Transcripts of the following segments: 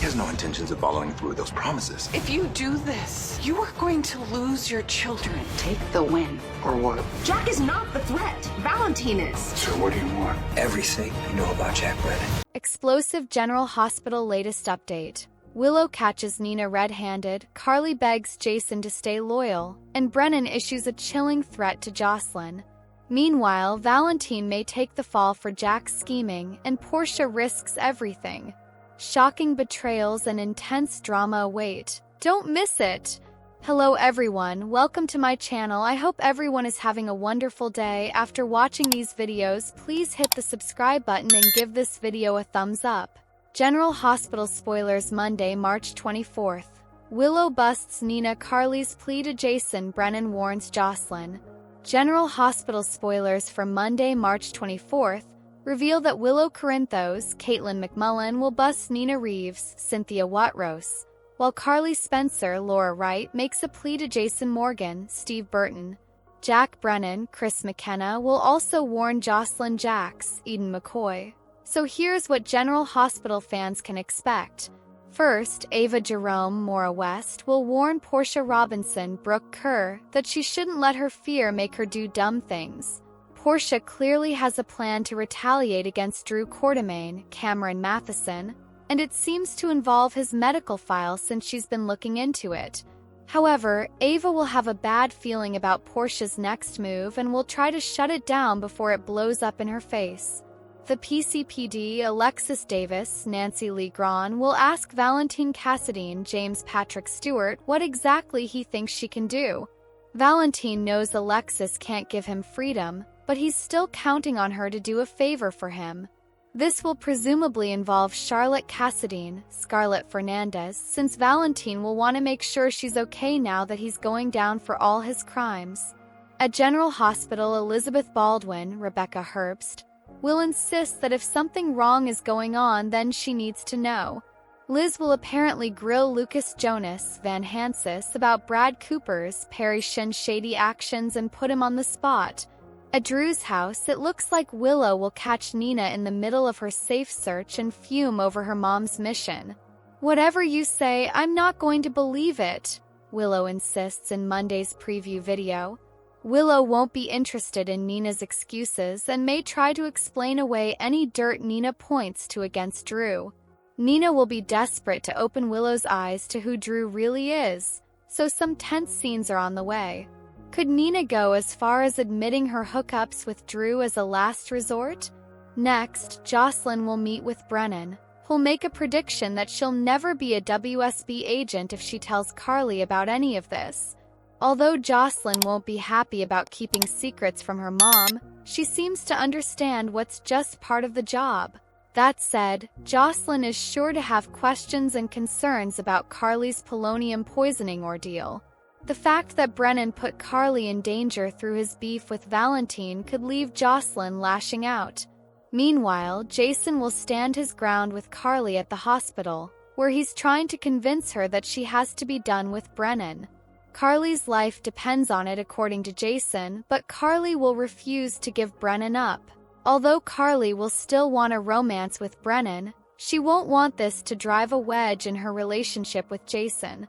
has no intentions of following through with those promises. If you do this, you are going to lose your children. Take the win. Or what? Jack is not the threat. Valentine is. So what do you want? Everything you know about Jack Brennan. Explosive General Hospital latest update. Willow catches Nina red-handed, Carly begs Jason to stay loyal, and Brennan issues a chilling threat to Josslyn. Meanwhile, Valentine may take the fall for Jack's scheming, and Portia risks everything. Shocking betrayals and intense drama await. Don't miss it! Hello everyone, welcome to my channel. I hope everyone is having a wonderful day. After watching these videos, please hit the subscribe button and give this video a thumbs up. General Hospital spoilers Monday, March 24th. Willow busts Nina Carly's plea to Jason. Brennan warns Josslyn. General Hospital spoilers for Monday, March 24th reveal that Willow Corinthos, Caitlin McMullen will bust Nina Reeves, Cynthia Watrous, while Carly Spencer, Laura Wright makes a plea to Jason Morgan, Steve Burton. Jack Brennan, Chris McKenna will also warn Josslyn Jax, Eden McCoy. So here's what General Hospital fans can expect. First, Ava Jerome, Maura West, will warn Portia Robinson, Brooke Kerr, that she shouldn't let her fear make her do dumb things. Portia clearly has a plan to retaliate against Drew Quartermaine, Cameron Matheson, and it seems to involve his medical file since she's been looking into it. However, Ava will have a bad feeling about Portia's next move and will try to shut it down before it blows up in her face. The PCPD, Alexis Davis, Nancy Lee Grahn, will ask Valentine Cassadine, James Patrick Stewart, what exactly he thinks she can do. Valentine knows Alexis can't give him freedom, but he's still counting on her to do a favor for him. This will presumably involve Charlotte Cassadine, Scarlett Fernandez, since Valentine will want to make sure she's okay now that he's going down for all his crimes. At General Hospital, Elizabeth Baldwin, Rebecca Herbst, will insist that if something wrong is going on, then she needs to know. Liz will apparently grill Lucas Jonas, Van Hansis, about Brad Cooper's, Perry Shin's shady actions and put him on the spot. At Drew's house, it looks like Willow will catch Nina in the middle of her safe search and fume over her mom's mission. Whatever you say, I'm not going to believe it, Willow insists in Monday's preview video. Willow won't be interested in Nina's excuses and may try to explain away any dirt Nina points to against Drew. Nina will be desperate to open Willow's eyes to who Drew really is, so some tense scenes are on the way. Could Nina go as far as admitting her hookups with Drew as a last resort? Next, Josslyn will meet with Brennan, who'll make a prediction that she'll never be a WSB agent if she tells Carly about any of this. Although Josslyn won't be happy about keeping secrets from her mom, she seems to understand what's just part of the job. That said, Josslyn is sure to have questions and concerns about Carly's polonium poisoning ordeal. The fact that Brennan put Carly in danger through his beef with Valentine could leave Josslyn lashing out. Meanwhile, Jason will stand his ground with Carly at the hospital, where he's trying to convince her that she has to be done with Brennan. Carly's life depends on it according to Jason, but Carly will refuse to give Brennan up. Although Carly will still want a romance with Brennan, she won't want this to drive a wedge in her relationship with Jason.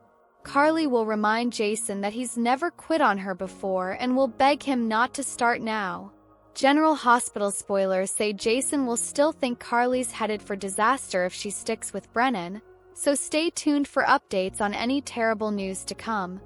Carly will remind Jason that he's never quit on her before and will beg him not to start now. General Hospital spoilers say Jason will still think Carly's headed for disaster if she sticks with Brennan, so stay tuned for updates on any terrible news to come.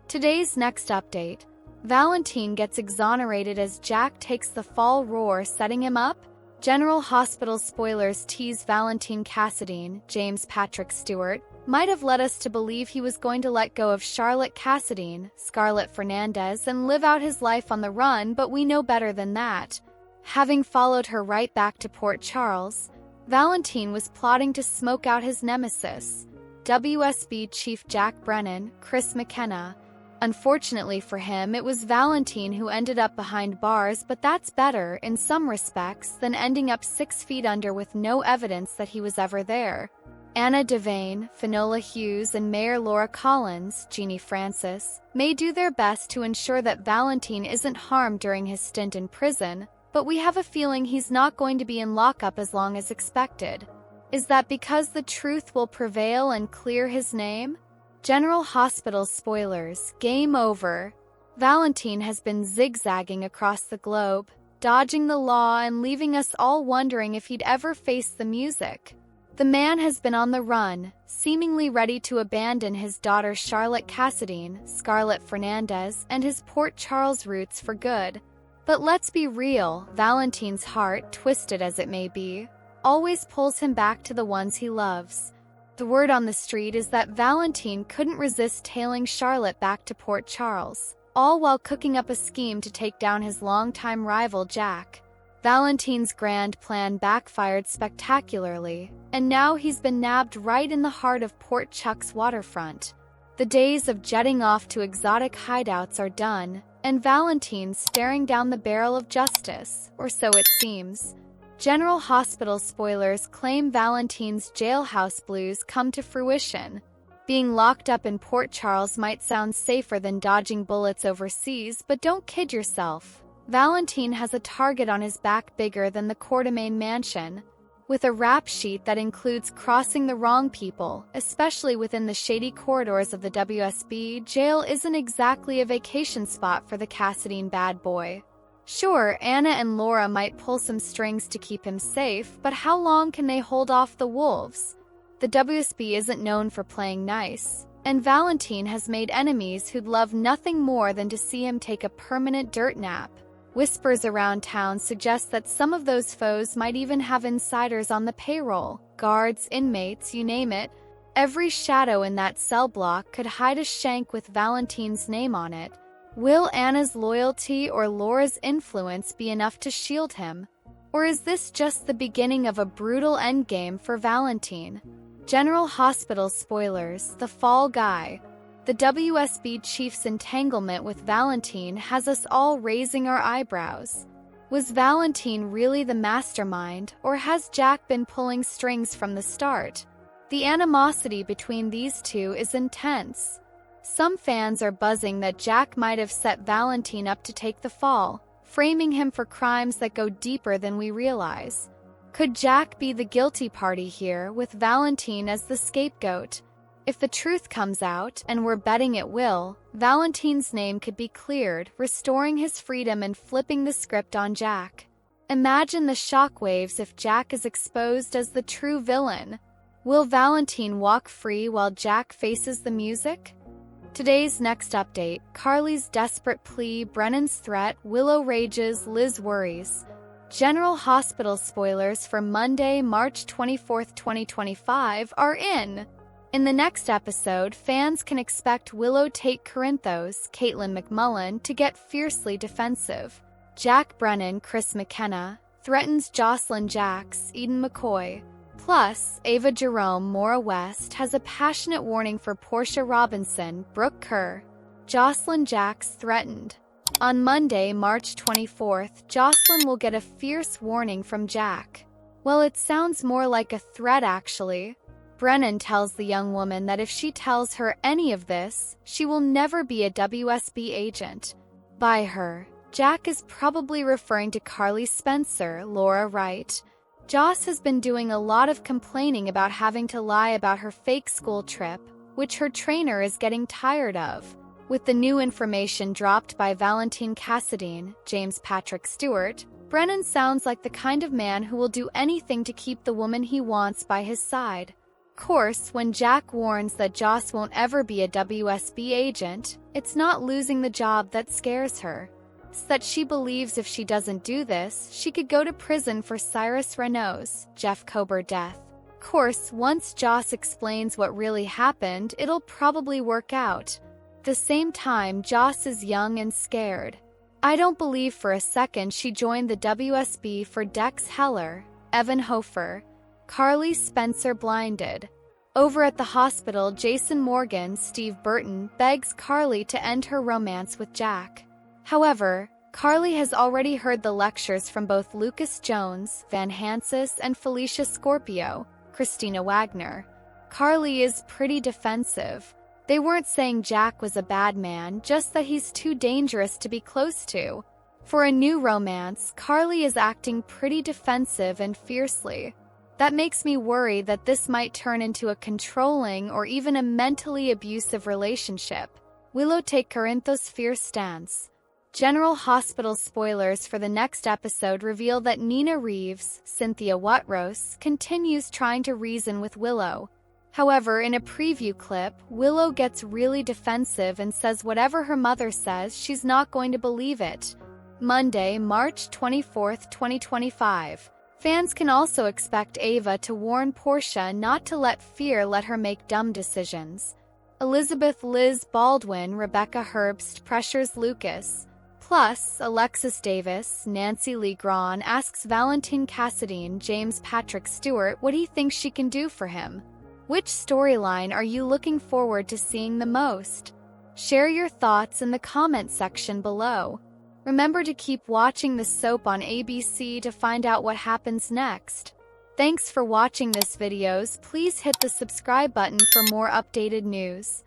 Today's next update. Valentine gets exonerated as Jack takes the fall roar, setting him up. General Hospital spoilers tease Valentine Cassadine, James Patrick Stewart, might have led us to believe he was going to let go of Charlotte Cassadine, Scarlett Fernandez, and live out his life on the run, but we know better than that. Having followed her right back to Port Charles, Valentine was plotting to smoke out his nemesis, WSB Chief Jack Brennan, Chris McKenna. Unfortunately for him, it was Valentine who ended up behind bars, but that's better, in some respects, than ending up 6 feet under with no evidence that he was ever there. Anna Devane, Finola Hughes, and Mayor Laura Collins, Jeannie Francis, may do their best to ensure that Valentine isn't harmed during his stint in prison, but we have a feeling he's not going to be in lockup as long as expected. Is that because the truth will prevail and clear his name? General Hospital spoilers, game over. Valentine has been zigzagging across the globe, dodging the law and leaving us all wondering if he'd ever face the music. The man has been on the run, seemingly ready to abandon his daughter Charlotte Cassadine, Scarlett Fernandez, and his Port Charles roots for good. But let's be real, Valentine's heart, twisted as it may be, always pulls him back to the ones he loves. The word on the street is that Valentine couldn't resist tailing Charlotte back to Port Charles, all while cooking up a scheme to take down his longtime rival Jack. Valentine's grand plan backfired spectacularly, and now he's been nabbed right in the heart of Port Chuck's waterfront. The days of jetting off to exotic hideouts are done, and Valentine's staring down the barrel of justice, or so it seems. General Hospital spoilers claim Valentine's jailhouse blues come to fruition. Being locked up in Port Charles might sound safer than dodging bullets overseas, but don't kid yourself. Valentine has a target on his back bigger than the Quartermain mansion, with a rap sheet that includes crossing the wrong people, especially within the shady corridors of the WSB. Jail isn't exactly a vacation spot for the Cassadine bad boy. Sure, Anna and Laura might pull some strings to keep him safe, but how long can they hold off the wolves? The WSB isn't known for playing nice, and Valentine has made enemies who'd love nothing more than to see him take a permanent dirt nap. Whispers around town suggest that some of those foes might even have insiders on the payroll, guards, inmates, you name it. Every shadow in that cell block could hide a shank with Valentine's name on it. Will Anna's loyalty or Laura's influence be enough to shield him? Or is this just the beginning of a brutal endgame for Valentine? General Hospital spoilers, the fall guy. The WSB chief's entanglement with Valentine has us all raising our eyebrows. Was Valentine really the mastermind, or has Jack been pulling strings from the start? The animosity between these two is intense. Some fans are buzzing that Jack might have set Valentine up to take the fall, framing him for crimes that go deeper than we realize. Could Jack be the guilty party here, with Valentine as the scapegoat? If the truth comes out, and we're betting it will, Valentine's name could be cleared, restoring his freedom and flipping the script on Jack. Imagine the shockwaves if Jack is exposed as the true villain. Will Valentine walk free while Jack faces the music? Today's next update: Carly's desperate plea, Brennan's threat, Willow rages, Liz worries. General Hospital spoilers for Monday, March 24, 2025 are in. In the next episode, fans can expect Willow Tate Corinthos, Caitlin McMullen, to get fiercely defensive. Jack Brennan, Chris McKenna, threatens Josslyn Jax, Eden McCoy. Plus, Ava Jerome, Maura West, has a passionate warning for Portia Robinson, Brooke Kerr. Josslyn Jax threatened. On Monday, March 24th, Josslyn will get a fierce warning from Jack. Well, it sounds more like a threat actually. Brennan tells the young woman that if she tells her any of this, she will never be a WSB agent. By her, Jack is probably referring to Carly Spencer, Laura Wright. Joss has been doing a lot of complaining about having to lie about her fake school trip, which her trainer is getting tired of. With the new information dropped by Valentine Cassadine, James Patrick Stewart, Brennan sounds like the kind of man who will do anything to keep the woman he wants by his side. Of course, when Jack warns that Joss won't ever be a WSB agent, it's not losing the job that scares her. It's that she believes if she doesn't do this, she could go to prison for Cyrus Renault's, Jeff Kober death. Of course, once Joss explains what really happened, it'll probably work out. At the same time, Joss is young and scared. I don't believe for a second she joined the WSB for Dex Heller, Evan Hofer, Carly Spencer blinded. Over at the hospital, Jason Morgan, Steve Burton, begs Carly to end her romance with Jack. However, Carly has already heard the lectures from both Lucas Jones, Van Hansis, and Felicia Scorpio, Christina Wagner. Carly is pretty defensive. They weren't saying Jack was a bad man, just that he's too dangerous to be close to. For a new romance, Carly is acting pretty defensive and fiercely. That makes me worry that this might turn into a controlling or even a mentally abusive relationship. Willow take Corinthos' fierce stance. General Hospital spoilers for the next episode reveal that Nina Reeves, Cynthia Watrous, continues trying to reason with Willow. However, in a preview clip, Willow gets really defensive and says whatever her mother says, she's not going to believe it. Monday, March 24, 2025. Fans can also expect Ava to warn Portia not to let fear let her make dumb decisions. Elizabeth Liz Baldwin, Rebecca Herbst pressures Lucas. Plus, Alexis Davis, Nancy Lee Grahn asks Valentine Cassadine, James Patrick Stewart what he thinks she can do for him. Which storyline are you looking forward to seeing the most? Share your thoughts in the comment section below. Remember to keep watching the soap on ABC to find out what happens next. Thanks for watching this videos. Please hit the subscribe button for more updated news.